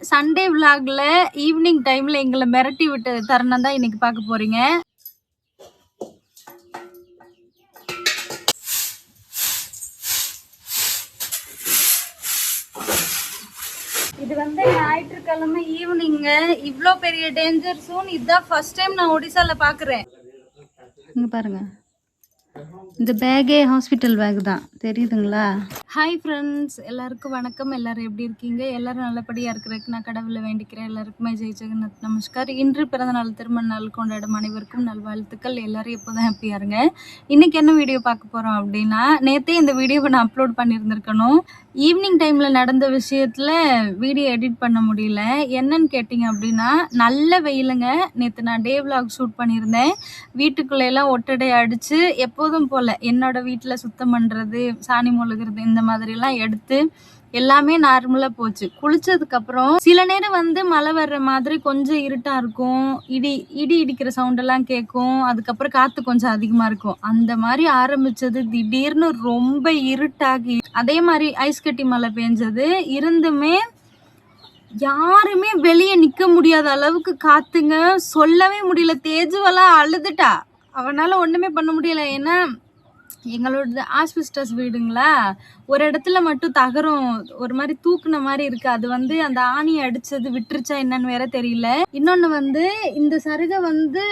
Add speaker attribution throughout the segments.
Speaker 1: Sunday விலாக்ல evening டைம்ல எங்களை மிரட்டி விட்ட தருணம் தான் இன்னைக்கு பார்க்க போறீங்க. இது வந்து ஞாயிற்றுக்கிழமை ஈவினிங்க. இவ்வளோ பெரிய டேஞ்சர் சோன் இதுதான் ஃபர்ஸ்ட் டைம் நான் ஒடிசால பார்க்குறேன். இங்க பாருங்க, இந்த பேக்கே ஹாஸ்பிட்டல் பேக் தான், தெரியுதுங்களா? ஹாய் ஃப்ரெண்ட்ஸ், எல்லாருக்கும் வணக்கம். எல்லாரும் எப்படி இருக்கீங்க? எல்லாரும் நல்லபடியாக இருக்கிறதுக்கு நான் கடவுளை வேண்டிக்கிறேன். எல்லாருக்குமே ஜெய் ஜெகநாத் நமஸ்கார். இன்று பிறந்தநாள் திருமண நாள் கொண்டாடும் அனைவருக்கும் நல்வாழ்த்துக்கள். எல்லாரும் எப்போதான் ஹாப்பியாக இருங்க. இன்றைக்கி என்ன வீடியோ பார்க்க போகிறோம் அப்படின்னா, நேற்றே இந்த வீடியோவை நான் அப்லோட் பண்ணியிருந்திருக்கணும். ஈவினிங் டைமில் நடந்த விஷயத்தில் வீடியோ எடிட் பண்ண முடியல. என்னன்னு கேட்டிங்க அப்படின்னா, நல்ல வெயிலுங்க. நேற்று நான் டே விலாக் ஷூட் பண்ணியிருந்தேன். வீட்டுக்குள்ளேலாம் ஒட்டடை அடித்து எப்போதும் போல் என்னோட வீட்டில் சுத்தம் பண்ணுறது, சாணி மொழுகிறது, இந்த மாதிரிலாம் எடுத்து எல்லாமே நார்மலாக போச்சு. குளிச்சதுக்கப்புறம் சில நேரம் வந்து மழை வர்ற மாதிரி கொஞ்சம் இருட்டாக இருக்கும், இடி இடிக்கிற சவுண்டெல்லாம் கேட்கும், அதுக்கப்புறம் காற்று கொஞ்சம் அதிகமாக இருக்கும். அந்த மாதிரி ஆரம்பித்தது திடீர்னு ரொம்ப இருட்டாகி அதே மாதிரி ஐஸ் கட்டி மழை பெஞ்சது. இருந்துமே யாருமே வெளியே நிற்க முடியாத அளவுக்கு காத்துங்க. சொல்லவே முடியல. தேஜுவெல்லாம் அழுதுட்டா. அவனால் ஒன்றுமே பண்ண முடியல. ஏன்னா எங்களோட ஆஸ்பிஸ்டஸ் வீடுங்களா, ஒரு இடத்துல மட்டும் தகரம் ஒரு மாதிரி தூக்குன மாதிரி இருக்கு. அது வந்து அந்த ஆணியை அடிச்சது விட்டுருச்சா என்னன்னு வேற தெரியல. இன்னொன்று வந்து இந்த சருகை வந்து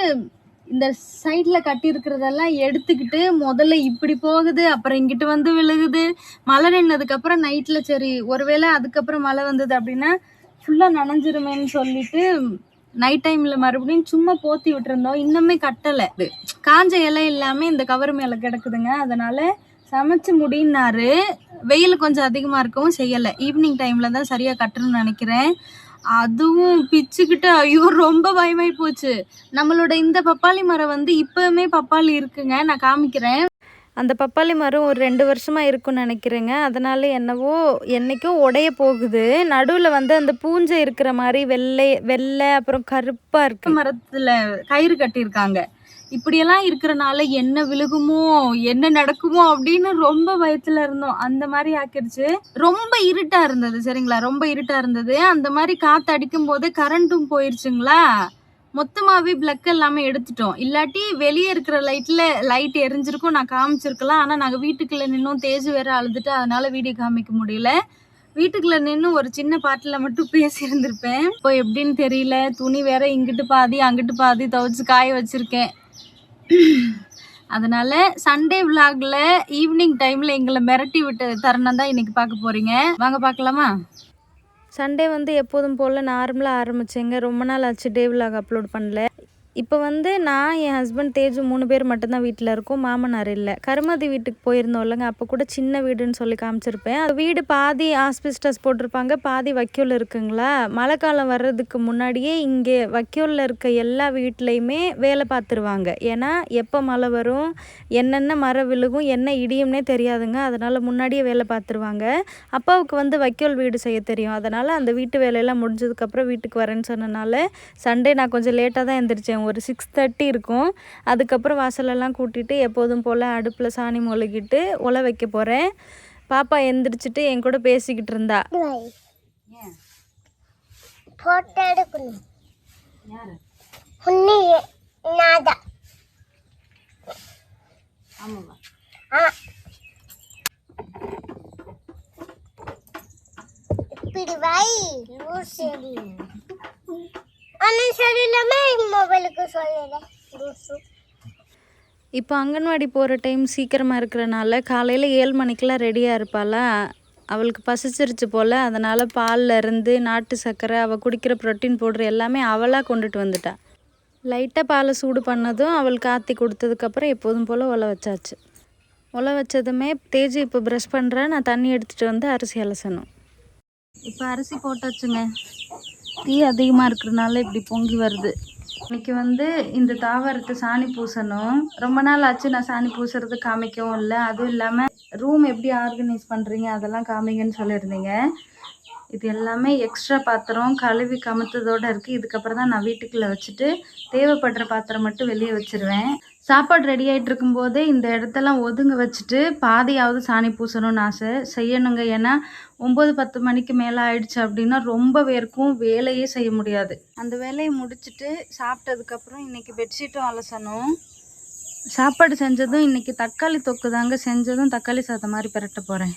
Speaker 1: இந்த சைடில் கட்டியிருக்கிறதெல்லாம் எடுத்துக்கிட்டு முதல்ல இப்படி போகுது, அப்புறம் இங்கிட்டு வந்து விழுகுது. மழை நின்னதுக்கப்புறம் நைட்டில் சரி ஒருவேளை அதுக்கப்புறம் மழை வந்தது அப்படின்னா ஃபுல்லாக நனைஞ்சிருமேன்னு சொல்லிட்டு நைட் டைமில் மறுபடியும் சும்மா போத்தி விட்டுருந்தோம். இன்னுமே கட்டலை. காஞ்ச இலை இல்லாமல் இந்த கவர் மேலே கிடக்குதுங்க. அதனால் சமைச்சு முடினாரு. வெயில் கொஞ்சம் அதிகமாக இருக்கவும் செய்யலை. ஈவினிங் டைமில் தான் சரியாக கட்டணும்னு நினைக்கிறேன். அதுவும் பிச்சுக்கிட்டு ஐயோ ரொம்ப பயமாகி போச்சு. நம்மளோட இந்த பப்பாளி மரம் வந்து இப்போவுமே பப்பாளி இருக்குங்க, நான் காமிக்கிறேன். அந்த பப்பாளி மரம் ஒரு 2 வருஷமாக இருக்குன்னு நினைக்கிறேங்க. அதனால என்னவோ என்றைக்கும் உடைய போகுது. நடுவில் வந்து அந்த பூஞ்சை இருக்கிற மாதிரி வெள்ளை அப்புறம் கருப்பாக இருக்குது. மரத்தில் கயிறு கட்டியிருக்காங்க. இப்படியெல்லாம் இருக்கிறனால என்ன விழுகுமோ என்ன நடக்குமோ அப்படின்னு ரொம்ப பயத்தில் இருந்தோம். அந்த மாதிரி ஆக்கிடுச்சு. ரொம்ப இருட்டாக இருந்தது. சரிங்களா, ரொம்ப இருட்டாக இருந்தது. அந்த மாதிரி காற்று அடிக்கும் போது கரண்ட்டும் போயிடுச்சுங்களா. மொத்தமாகவே பிளக் எல்லாமே எடுத்துட்டோம். இல்லாட்டி வெளியே இருக்கிற லைட் எரிஞ்சிருக்கும், நான் காமிச்சிருக்கலாம். ஆனால் நாங்கள் வீட்டுக்குள்ளே நின்றும் தேஜு வேற அழுதுட்டு அதனால வீடியோ காமிக்க முடியல. வீட்டுக்குள்ளே நின்று ஒரு சின்ன பாட்டில் மட்டும் பேசியிருந்திருப்பேன். இப்போ எப்படின்னு தெரியல. துணி வேற இங்கிட்டு பாதி அங்கிட்டு பாதி துவைச்சு காய வச்சிருக்கேன். அதனால சண்டே விலாக்ல ஈவினிங் டைம்ல எங்களை மிரட்டி விட்ட தருணம் தான் இன்னைக்கு பார்க்க போறீங்க. வாங்க பார்க்கலாமா? சண்டே வந்து எப்போதும் போல் நார்மலாக ஆரம்பித்தேங்க. ரொம்ப நாள் ஆச்சு டே விலாக் அப்லோட் பண்ணல. இப்போ வந்து நான், என் ஹஸ்பண்ட், தேஜு 3 பேர் மட்டும்தான் வீட்டில் இருக்கோம். மாமனார் இல்லை. கருமதி வீட்டுக்கு போயிருந்தோம் இல்லைங்க, அப்போ கூட சின்ன வீடுன்னு சொல்லி காமிச்சிருப்பேன். அது வீடு பாதி ஆஸ்பிஸ்டஸ் போட்டிருப்பாங்க, பாதி வைக்கோல் இருக்குங்களா. மழை காலம் வர்றதுக்கு முன்னாடியே இங்கே வைக்கோலில் இருக்க எல்லா வீட்லேயுமே வேலை பார்த்துருவாங்க. ஏன்னா எப்போ மழை வரும், என்னென்ன மரம் விழுகும், என்ன இடியும்னே தெரியாதுங்க. அதனால் முன்னாடியே வேலை பார்த்துருவாங்க. அப்பாவுக்கு வந்து வைக்கோல் வீடு செய்ய தெரியும். அதனால் அந்த வீட்டு வேலையெல்லாம் முடிஞ்சதுக்கப்புறம் வீட்டுக்கு வரேன்னு சொன்னனால சண்டே நான் கொஞ்சம் லேட்டாக தான் எழுந்திரிச்சேன். ஒரு 6:30 இருக்கும். அதுக்கப்புறம் வாசலெல்லாம் கூட்டிட்டு எப்போதும் போல் அடுப்பில் சாணி மொழுகிட்டு உலை வைக்க போகிறேன். பாப்பா எந்திரிச்சிட்டு என் கூட பேசிக்கிட்டு இருந்தா. இப்போ அங்கன்வாடி போகிற டைம் சீக்கிரமாக இருக்கிறனால காலையில் 7 மணிக்கெலாம் ரெடியாக இருப்பாளா. அவளுக்கு பசிச்சிருச்சு போல். அதனால் பாலில் இருந்து நாட்டு சர்க்கரை, அவள் குடிக்கிற ப்ரோட்டீன் பவுடர் எல்லாமே அவளாக கொண்டுட்டு வந்துட்டா. லைட்டாக பாலை சூடு பண்ணதும் அவளுக்கு ஆற்றி கொடுத்ததுக்கப்புறம் எப்போதும் போல் உலை வச்சாச்சு. உலை வச்சதுமே தேஜு இப்போ ப்ரஷ் பண்ணுறேன். நான் தண்ணி எடுத்துகிட்டு வந்து அரிசி அலசணும். இப்போ அரிசி போட்டாச்சுங்க. தீ அதிகமாக இருக்கிறதுனால இப்படி பொங்கி வருது. இன்றைக்கி வந்து இந்த தாவரத்தை சாணி பூசணும். ரொம்ப நாள் ஆச்சு நான் சாணி பூசுறது காமிக்கவும் இல்லை. அதுவும் இல்லாமல் ரூம் எப்படி ஆர்கனைஸ் பண்ணுறீங்க அதெல்லாம் காமிங்கன்னு சொல்லியிருந்தீங்க. இது எல்லாமே எக்ஸ்ட்ரா பாத்திரம் கழுவி கமுத்ததோடு இருக்குது. இதுக்கப்புறம் தான் நான் வீட்டுக்குள்ளே வச்சுட்டு தேவைப்படுற பாத்திரம் மட்டும் வெளியே வச்சுருவேன். சாப்பாடு ரெடி ஆகிட்டு இருக்கும்போதே இந்த இடத்தெல்லாம் ஒதுங்க வச்சுட்டு பாதியாவது சாணி பூசணும்னு ஆசை செய்யணுங்க. ஏன்னா 9-10 மணிக்கு மேலே ஆயிடுச்சு அப்படின்னா ரொம்ப வேர்க்கும், வேலையே செய்ய முடியாது. அந்த வேலையை முடிச்சுட்டு சாப்பிட்டதுக்கப்புறம் இன்றைக்கி பெட்ஷீட்டும் அலசணும். சாப்பாடு செஞ்சதும் இன்றைக்கி தக்காளி தொக்கு தாங்க செஞ்சதும் தக்காளி சாதம் மாதிரி பிரட்ட போகிறேன்.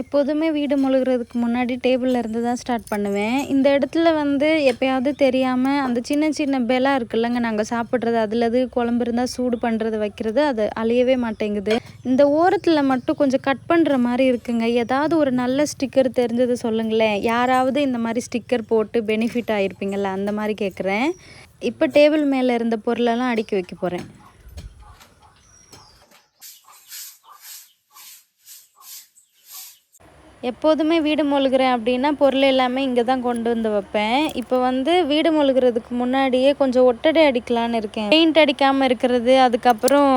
Speaker 1: எப்போதுமே வீடு மொழுகிறதுக்கு முன்னாடி டேபிளில் இருந்து தான் ஸ்டார்ட் பண்ணுவேன். இந்த இடத்துல வந்து எப்போயாவது தெரியாமல் அந்த சின்ன சின்ன பெலா இருக்குல்லங்க, நாங்கள் சாப்பிட்றது அதில் அது குழம்பு இருந்தால் சூடு பண்ணுறது வைக்கிறது அது அழியவே மாட்டேங்குது. இந்த ஓரத்தில் மட்டும் கொஞ்சம் கட் பண்ணுற மாதிரி இருக்குங்க. ஏதாவது ஒரு நல்ல ஸ்டிக்கர் தெரிஞ்சது சொல்லுங்களேன். யாராவது இந்த மாதிரி ஸ்டிக்கர் போட்டு பெனிஃபிட் ஆகிருப்பீங்கள, அந்த மாதிரி கேட்குறேன். இப்போ டேபிள் மேலே இருந்த பொருளெல்லாம் அடுக்கி வைக்க போகிறேன். எப்போதுமே வீடு மொழுகிறேன் அப்படின்னா பொருள் எல்லாமே இங்கே தான் கொண்டு வந்து வைப்பேன். இப்போ வந்து வீடு மொழுகிறதுக்கு முன்னாடியே கொஞ்சம் ஒட்டடை அடிக்கலான்னு இருக்கேன். பெயிண்ட் அடிக்காமல் இருக்கிறது, அதுக்கப்புறம்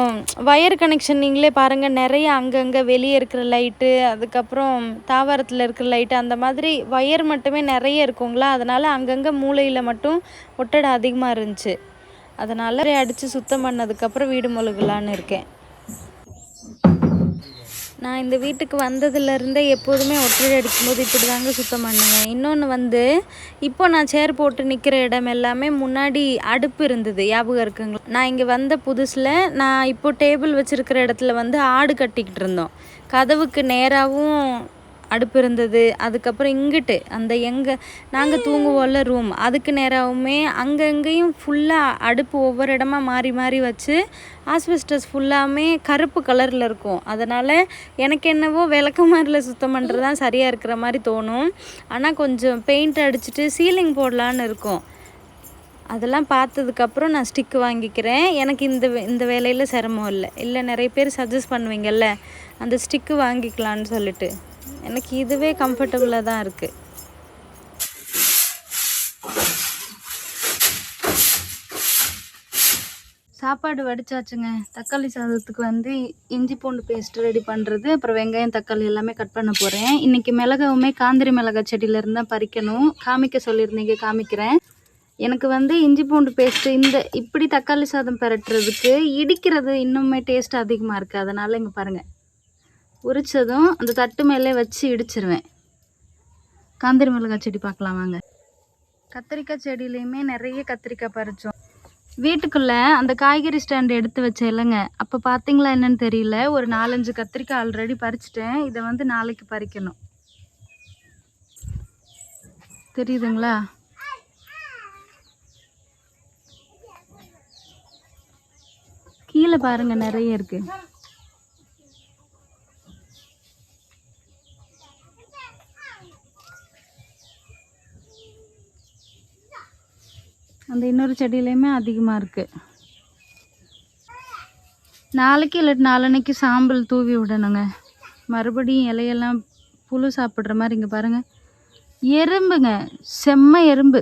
Speaker 1: வயர் கனெக்ஷன் நீங்களே பாருங்கள், நிறைய அங்கங்கே வெளியே இருக்கிற லைட்டு, அதுக்கப்புறம் தாவரத்தில் இருக்கிற லைட்டு, அந்த மாதிரி வயர் மட்டுமே நிறைய இருக்குங்களா. அதனால் அங்கங்கே மூலையில் மட்டும் ஒட்டடை அதிகமாக இருந்துச்சு. அதனால் அடித்து சுத்தம் பண்ணதுக்கப்புறம் வீடு மொழுகலான்னு இருக்கேன். நான் இந்த வீட்டுக்கு வந்ததுலேருந்தே எப்போதுமே ஒட்டடை அடிக்கும்போது இப்படி தாங்க சுத்தம் பண்ணுவேன். இன்னொன்று வந்து இப்போ நான் சேர் போட்டு நிற்கிற இடம் எல்லாமே முன்னாடி அடுப்பு இருந்தது, ஞாபகம் இருக்குங்களா? நான் இங்கே வந்த புதுசில் நான் இப்போ டேபிள் வச்சுருக்கிற இடத்துல வந்து ஆடு கட்டிக்கிட்டு இருந்தோம். கதவுக்கு நேராகவும் அடுப்பு இருந்தது. அதுக்கப்புறம் இங்கிட்டு அந்த நாங்கள் தூங்குவோம்ல ரூம், அதுக்கு நேராகவுமே அங்கங்கேயும் ஃபுல்லாக அடுப்பு ஒவ்வொரு இடமா மாறி மாறி வச்சு ஆஸ்பெஸ்டஸ் ஃபுல்லாமே கருப்பு கலரில் இருக்கும். அதனால் எனக்கு என்னவோ விளக்கமாரில் சுத்தம் பண்ணுறது தான் சரியாக இருக்கிற மாதிரி தோணும். ஆனால் கொஞ்சம் பெயிண்ட் அடிச்சுட்டு சீலிங் போடலான்னு இருக்கும். அதெல்லாம் பார்த்ததுக்கப்புறம் நான் ஸ்டிக்கு வாங்கிக்கிறேன். எனக்கு இந்த வேலையில் சிரமம் இல்லை நிறைய பேர் சஜஸ்ட் பண்ணுவீங்கள்ல அந்த ஸ்டிக்கு வாங்கிக்கலான்னு சொல்லிட்டு, எனக்கு இதுவே கம்ஃபர்டபுளாக தான் இருக்குது. சாப்பாடு வடிச்சாச்சுங்க. தக்காளி சாதத்துக்கு வந்து இஞ்சி பூண்டு பேஸ்ட் ரெடி பண்ணுறது, அப்புறம் வெங்காயம் தக்காளி எல்லாமே கட் பண்ண போகிறேன். இன்றைக்கி மிளகாவுமே காந்திரி மிளகாய் செடியிலேருந்து தான் பறிக்கணும். காமிக்க சொல்லியிருந்தீங்க, காமிக்கிறேன். எனக்கு வந்து இஞ்சி பூண்டு பேஸ்ட்டு இப்படி தக்காளி சாதம் பரட்டுறதுக்கு இடிக்கிறது இன்னுமே டேஸ்ட் அதிகமாக இருக்குது. அதனால் இங்கே பாருங்கள், உரிச்சதும் அந்த தட்டு மேலே வச்சு இடிச்சிருவேன். காந்திரி மிளகாய் செடி பார்க்கலாம் வாங்க. கத்திரிக்காய் செடியிலையுமே நிறைய கத்திரிக்காய் பறித்தோம். வீட்டுக்குள்ளே அந்த காய்கறி ஸ்டாண்டு எடுத்து வச்சேன் இல்லைங்க, அப்போ பார்த்தீங்களா என்னன்னு தெரியல, ஒரு 4-5 கத்திரிக்காய் ஆல்ரெடி பறிச்சிட்டேன். இதை வந்து நாளைக்கு பறிக்கணும். தெரியுதுங்களா? கீழே பாருங்க, நிறைய இருக்கு. அந்த இன்னொரு செடியிலையுமே அதிகமாக இருக்குது. நாளைக்கு இல்லாட்டி நாளன்னைக்கு சாம்பல் தூவி விடணுங்க. மறுபடியும் இலையெல்லாம் புழு சாப்பிட்ற மாதிரி. இங்கே பாருங்கள், எறும்புங்க, செம்ம எறும்பு.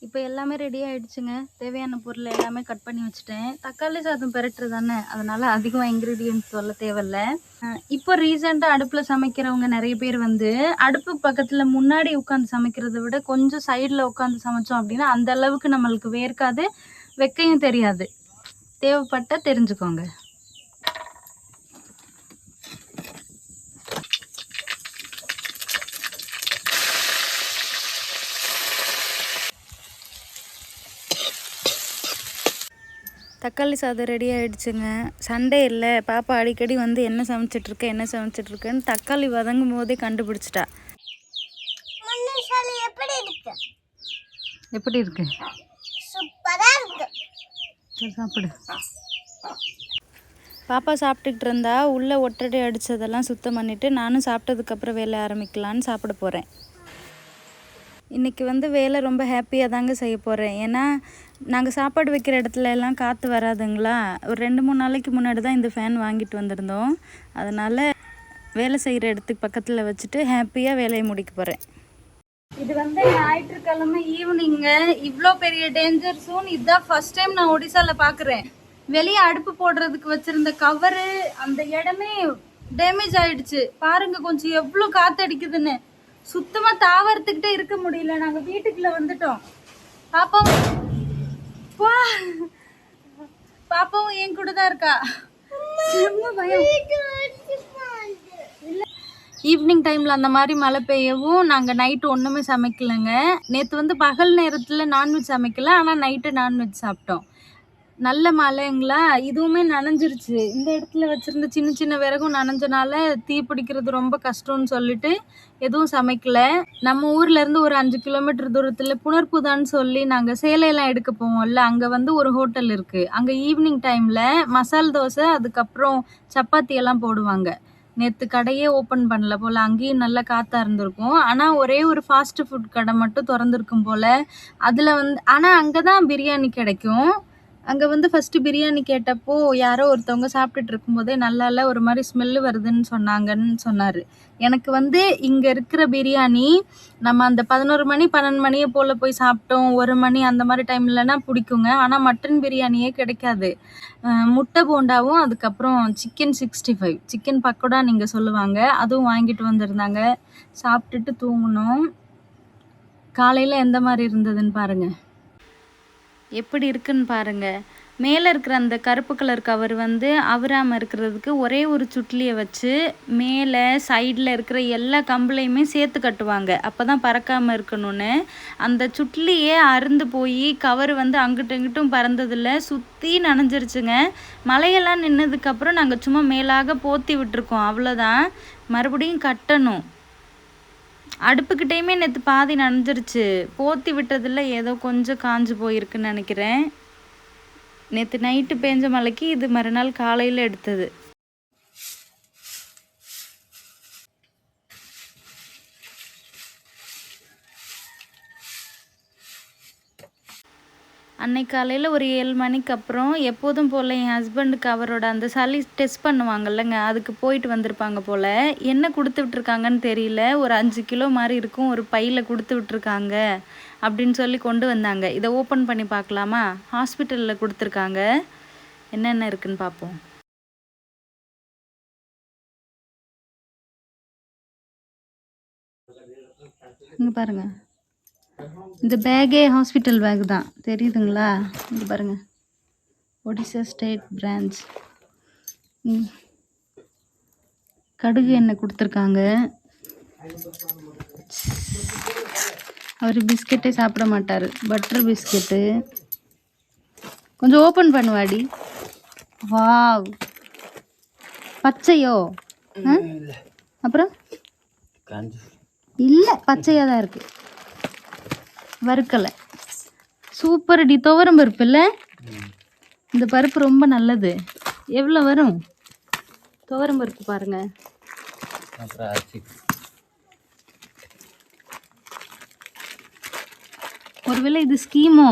Speaker 1: இப்போ எல்லாமே ரெடி ஆகிடுச்சுங்க. தேவையான பொருள் எல்லாமே கட் பண்ணி வச்சுட்டேன். தக்காளி சாதம் பெரட்டு தானே, அதனால் அதிகமாக இன்க்ரீடியன்ஸ் சொல்ல தேவையில்ல. இப்போ ரீசெண்டாக அடுப்பில் சமைக்கிறவங்க நிறைய பேர் வந்து அடுப்பு பக்கத்தில் முன்னாடி உட்காந்து சமைக்கிறத விட கொஞ்சம் சைடில் உட்காந்து சமைச்சோம் அப்படின்னா அந்த அளவுக்கு நம்மளுக்கு வேர்க்காது, வெக்கையும் தெரியாது. தேவைப்பட்டால் தெரிஞ்சுக்கோங்க. தக்காளி சாதம் ரெடி ஆகிடுச்சுங்க. சண்டே இல்லை, பாப்பா அடிக்கடி வந்து என்ன சமைச்சிட்ருக்கேன்னு தக்காளி வதங்கும் போதே கண்டுபிடிச்சிட்டா. எப்படி இருக்கு? சரி, சாப்பிடு. பாப்பா சாப்பிட்டுக்கிட்டு இருந்தா. உள்ளே ஒட்டடை அடித்ததெல்லாம் சுத்தம் பண்ணிவிட்டு நானும் சாப்பிட்டதுக்கப்புறம் வேலை ஆரம்பிக்கலான்னு சாப்பிட போகிறேன். இன்றைக்கி வந்து வேலை ரொம்ப ஹாப்பியாக தாங்க செய்ய போகிறேன். ஏன்னா நாங்கள் சாப்பாடு வைக்கிற இடத்துல எல்லாம் காற்று வராதுங்களா. ஒரு 2-3 நாளைக்கு முன்னாடி தான் இந்த ஃபேன் வாங்கிட்டு வந்திருந்தோம். அதனால் வேலை செய்கிற இடத்துக்கு பக்கத்தில் வச்சுட்டு ஹாப்பியாக வேலையை முடிக்க போகிறேன். இது வந்து ஞாயிற்றுக்கிழமை ஈவினிங்க. இவ்வளோ பெரிய டேஞ்சர் ஜோன் இதுதான் ஃபர்ஸ்ட் டைம் நான் ஒடிசாவில் பார்க்குறேன். வெளியே அடுப்பு போடுறதுக்கு வச்சுருந்த கவரு அந்த இடமே டேமேஜ் ஆயிடுச்சு. பாருங்க கொஞ்சம் எவ்வளோ காற்றடிக்குதுன்னு. சுத்தமாக தாவரத்துக்கிட்டே இருக்க முடியல. நாங்கள் வீட்டுக்குள்ளே வந்துட்டோம். பாப்பாவும் என் கூட தான் இருக்கா. பயம். ஈவினிங் டைமில் அந்த மாதிரி மழை பெய்யவும் நாங்கள் நைட்டு ஒன்றுமே சமைக்கலைங்க. நேற்று வந்து பகல் நேரத்தில் நான்வெஜ் சமைக்கல, ஆனால் நைட்டு நான்வெஜ் சாப்பிட்டோம். நல்ல மழைங்களா, இதுவுமே நனைஞ்சிருச்சு. இந்த இடத்துல வச்சுருந்த சின்ன சின்ன விறகும் நனைஞ்சனால தீ பிடிக்கிறது ரொம்ப கஷ்டம்னு சொல்லிட்டு எதுவும் சமைக்கலை. நம்ம ஊர்லேருந்து ஒரு 5 கிலோமீட்டர் தூரத்தில் புனர்புதான்னு சொல்லி நாங்கள் சேலையெல்லாம் எடுக்க போவோம்ல, அங்கே வந்து ஒரு ஹோட்டல் இருக்குது. அங்கே ஈவினிங் டைமில் மசால் தோசை அதுக்கப்புறம் சப்பாத்தி எல்லாம் போடுவாங்க. நேற்று கடையே ஓப்பன் பண்ணல போல், அங்கேயும் நல்லா காற்றா இருந்திருக்கும். ஆனால் ஒரே ஒரு ஃபாஸ்ட் ஃபுட் கடை மட்டும் திறந்துருக்கும் போல். அதில் வந்து ஆனால் அங்கே தான் பிரியாணி கிடைக்கும். அங்கே வந்து ஃபஸ்ட்டு பிரியாணி கேட்டப்போ யாரோ ஒருத்தவங்க சாப்பிட்டுட்டு இருக்கும்போதே நல்லா இல்லை, ஒரு மாதிரி ஸ்மெல்லு வருதுன்னு சொன்னார். எனக்கு வந்து இங்கே இருக்கிற பிரியாணி நம்ம அந்த 11 மணி 12 மணியை போல் போய் சாப்பிட்டோம், 1 மணி அந்த மாதிரி டைம்லனா பிடிக்குங்க. ஆனால் மட்டன் பிரியாணியே கிடைக்காது. முட்டை போண்டாவும் அதுக்கப்புறம் சிக்கன் 65 சிக்கன் பக்கோடா நீங்கள் சொல்லுவாங்க, அதுவும் வாங்கிட்டு வந்திருந்தாங்க. சாப்பிட்டுட்டு தூங்கணும். காலையில் எந்த மாதிரி இருந்ததுன்னு பாருங்கள், எப்படி இருக்குன்னு பாருங்கள். மேலே இருக்கிற அந்த கருப்பு கலர் கவர் வந்து அவராமல் இருக்கிறதுக்கு ஒரே ஒரு சுட்லியை வச்சு மேலே சைடில் இருக்கிற எல்லா கம்பளையுமே சேர்த்து கட்டுவாங்க, அப்போ தான் பறக்காமல் இருக்கணும்னு. அந்த சுட்லியே அருந்து போய் கவர் வந்து அங்கிட்டும் இங்கிட்டும் பறந்ததில்ல, சுற்றி நனைஞ்சிருச்சுங்க. மழையெல்லாம் நின்னதுக்கப்புறம் நாங்கள் சும்மா மேலாக போத்தி விட்டுருக்கோம், அவ்வளோதான். மறுபடியும் கட்டணும். அடுப்புக்கிட்டேயுமே நேற்று பாதி நனைஞ்சிருச்சு. போத்தி விட்டதில் ஏதோ கொஞ்சம் காஞ்சு போயிருக்குன்னு நினைக்கிறேன். நேற்று நைட்டு பேஞ்ச மழைக்கு இது மறுநாள் காலையில் எடுத்தது. அன்னைக்கு காலையில் ஒரு 7 மணிக்கு அப்புறம் எப்போதும் போல் என் ஹஸ்பண்டுக்கு அவரோட அந்த சளி டெஸ்ட் பண்ணுவாங்கல்லங்க, அதுக்கு போயிட்டு வந்திருப்பாங்க போல். என்ன கொடுத்து விட்ருக்காங்கன்னு தெரியல, ஒரு 5 கிலோ மாதிரி இருக்கும், ஒரு பையில் கொடுத்து விட்ருக்காங்க அப்படின்னு சொல்லி கொண்டு வந்தாங்க. இதை ஓப்பன் பண்ணி பார்க்கலாமா? ஹாஸ்பிட்டலில் கொடுத்துருக்காங்க, என்னென்ன இருக்குன்னு பார்ப்போம். இங்கே பாருங்கள், இந்த பேக்கே ஹாஸ்பிட்டல் பேக் தான், தெரியுதுங்களா? இங்கே பாருங்கள், ஒடிசா ஸ்டேட் பிரான்ச். கடுகு எண்ணெய் கொடுத்துருக்காங்க. அவர் பிஸ்கெட்டே சாப்பிட மாட்டார், பட்டர் பிஸ்கெட்டு. கொஞ்சம் ஓப்பன் பண்ணுவாடி. வாவ், பச்சையோ? அப்புறம் இல்லை, பச்சையாக தான் இருக்குது, வறுக்கலை. சூப்பர் டி, துவரம் பருப்பு இல்லை? இந்த பருப்பு ரொம்ப நல்லது. எவ்வளோ வரும் துவரம் பருப்பு பாருங்க. ஒருவேளை இது ஸ்கீமோ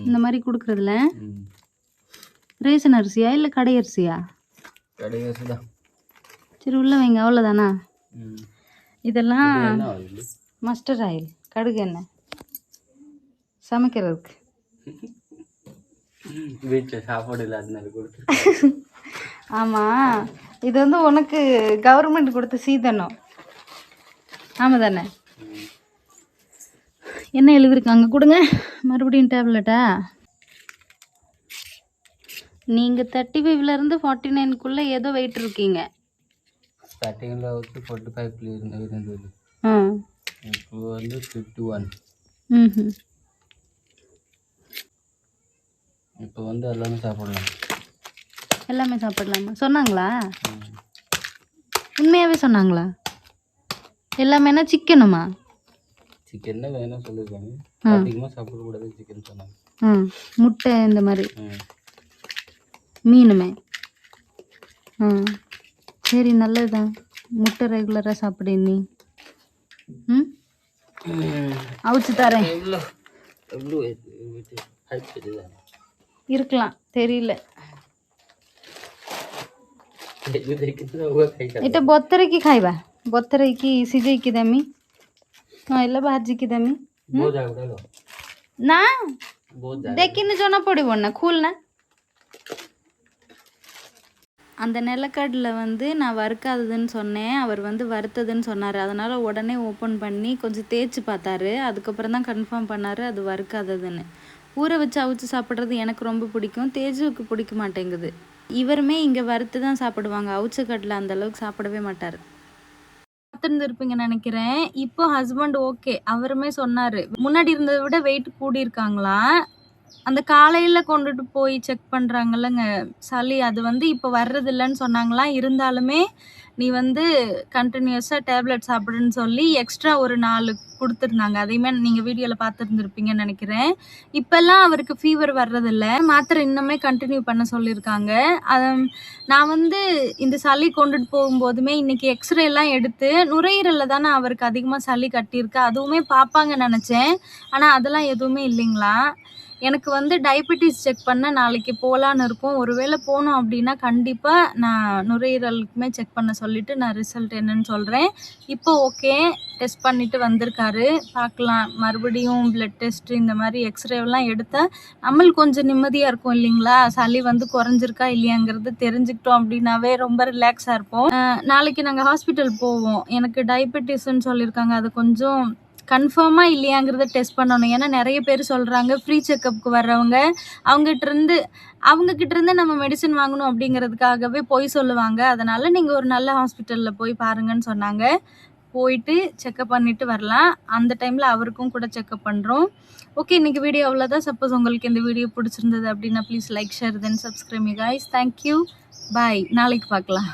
Speaker 1: இந்த மாதிரி கொடுக்குறதுல? ரேஷன் அரிசியா இல்லை கடை அரிசியா? சரி உள்ள வைங்க, அவ்வளோதானா? இதெல்லாம் மஸ்டர்ட் ஆயில், கடுகு எண்ணெய் சமைக்கிறதுக்கு. வீட்டில் சாப்பாடு இல்லாதனால கொடுத்து. ஆமாம், இது வந்து உனக்கு கவர்மெண்ட் கொடுத்த சீதனம், ஆமாம் தானே? என்ன எழுதிருக்காங்க கொடுங்க, மறுபடியும் டேப்லெட்டா? நீங்கள் 35லேருந்து 49க்குள்ளே ஏதோ வெயிட் இருக்கீங்க. ஸ்டார்டிங்கில் வந்து 45 இருந்தது, இப்போ வந்து 51. இப்போ வந்து எல்லாமே சாப்பிடலாம். எல்லாமே சாப்பிடலாமா சொன்னாங்களா? உண்மையாகவே சொன்னாங்களா? எல்லாமேனா சிக்கனுமா? சிக்கன் தான் வேணும் சொல்லியிருக்காங்க, அதிகமாக சாப்பிடக்கூடாது சிக்கன் சொன்னாங்க. முட்டை இந்த மாதிரி மீனுமே. சரி நல்லதுதான், முட்டை ரெகுலராக சாப்பிடு நீ. அவிச்சு தரேன். இருக்கலாம், தெரியல. এটা ବତୁରେଇକି କି ଖାଇବା, ବତୁରେଇକି ସିଝେଇକି ଦେମି ନହେଲେ ଭାଜିକି ଦେମି ନା, ଦେଖିନି ଜଣା ପଡ଼ିବ ନା, கூல்னா. அந்த நிலக்கடலை வந்து நான் வறுக்காததுன்னு சொன்னேன், அவர் வந்து வறுத்ததுன்னு சொன்னார். அதனால் உடனே ஓப்பன் பண்ணி கொஞ்சம் தேய்ச்சி பார்த்தாரு. அதுக்கப்புறம் தான் கன்ஃபார்ம் பண்ணார் அது வறுக்காததுன்னு. ஊற வச்சு அவிச்சு சாப்பிட்றது எனக்கு ரொம்ப பிடிக்கும், தேஜுவுக்கு பிடிக்க மாட்டேங்குது. இவருமே இங்கே வறுத்து தான் சாப்பிடுவாங்க, அவிச்ச கடலை அந்தளவுக்கு சாப்பிடவே மாட்டார். பார்த்துருந்துருப்பீங்க நினைக்கிறேன். இப்போ ஹஸ்பண்ட் ஓகே, அவருமே சொன்னார் முன்னாடி இருந்ததை விட வெயிட் கூடியிருக்காங்களாம். அந்த காலையில் கொண்டுட்டு போய் செக் பண்ணுறாங்கல்லங்க சளி, அது வந்து இப்போ வர்றதில்லைன்னு சொன்னாங்களாம். இருந்தாலுமே நீ வந்து கண்டினியூஸாக டேப்லெட் சாப்பிடுன்னு சொல்லி எக்ஸ்ட்ரா ஒரு 4 கொடுத்துருந்தாங்க. அதையுமே நீங்கள் வீடியோவில் பார்த்துருந்துருப்பீங்கன்னு நினைக்கிறேன். இப்போல்லாம் அவருக்கு ஃபீவர் வர்றதில்ல, மாத்திரை இன்னுமே கண்டினியூ பண்ண சொல்லியிருக்காங்க. நான் வந்து இந்த சளி கொண்டுட்டு போகும்போதுமே இன்றைக்கி எக்ஸ்ரேலாம் எடுத்து நுரையீரலில் தானே அவருக்கு அதிகமாக சளி கட்டியிருக்கு, அதுவுமே பார்ப்பாங்க நினச்சேன். ஆனால் அதெல்லாம் எதுவுமே இல்லைங்களா. எனக்கு வந்து டயபெட்டிஸ் செக் பண்ண நாளைக்கு போகலான்னு இருக்கும். ஒருவேளை போனோம் அப்படின்னா கண்டிப்பாக நான் நுரையீரலுக்குமே செக் பண்ண சொல்லிவிட்டு நான் ரிசல்ட் என்னன்னு சொல்கிறேன். இப்போ ஓகே, டெஸ்ட் பண்ணிவிட்டு வந்திருக்காரு, பார்க்கலாம். மறுபடியும் பிளட் டெஸ்ட்டு இந்த மாதிரி எக்ஸ்ரேலாம் எடுத்தால் நம்மளுக்கு கொஞ்சம் நிம்மதியாக இருக்கும் இல்லைங்களா. சளி வந்து குறைஞ்சிருக்கா இல்லையாங்கிறது தெரிஞ்சுக்கிட்டோம் அப்படின்னாவே ரொம்ப ரிலாக்ஸாக இருப்போம். நாளைக்கு நாங்கள் ஹாஸ்பிட்டல் போவோம். எனக்கு டயபெட்டிஸ்ன்னு சொல்லியிருக்காங்க, அது கொஞ்சம் கன்ஃபார்மாக இல்லையாங்கிறத டெஸ்ட் பண்ணணும். ஏன்னா நிறைய பேர் சொல்கிறாங்க ஃப்ரீ செக்கப்புக்கு வர்றவங்க அவங்கக்கிட்டேருந்து நம்ம மெடிசன் வாங்கணும் அப்படிங்கிறதுக்காகவே போய் சொல்லுவாங்க. அதனால் நீங்கள் ஒரு நல்ல ஹாஸ்பிட்டலில் போய் பாருங்கன்னு சொன்னாங்க. போயிட்டு செக்கப் பண்ணிவிட்டு வரலாம். அந்த டைமில் அவருக்கும் கூட செக்கப் பண்ணுறோம். ஓகே, இன்றைக்கி வீடியோ அவ்வளோதான். சப்போஸ் உங்களுக்கு இந்த வீடியோ பிடிச்சிருந்தது அப்படின்னா please like, share, then subscribe me guys. Thank you, bye. நாளைக்கு பார்க்கலாம்.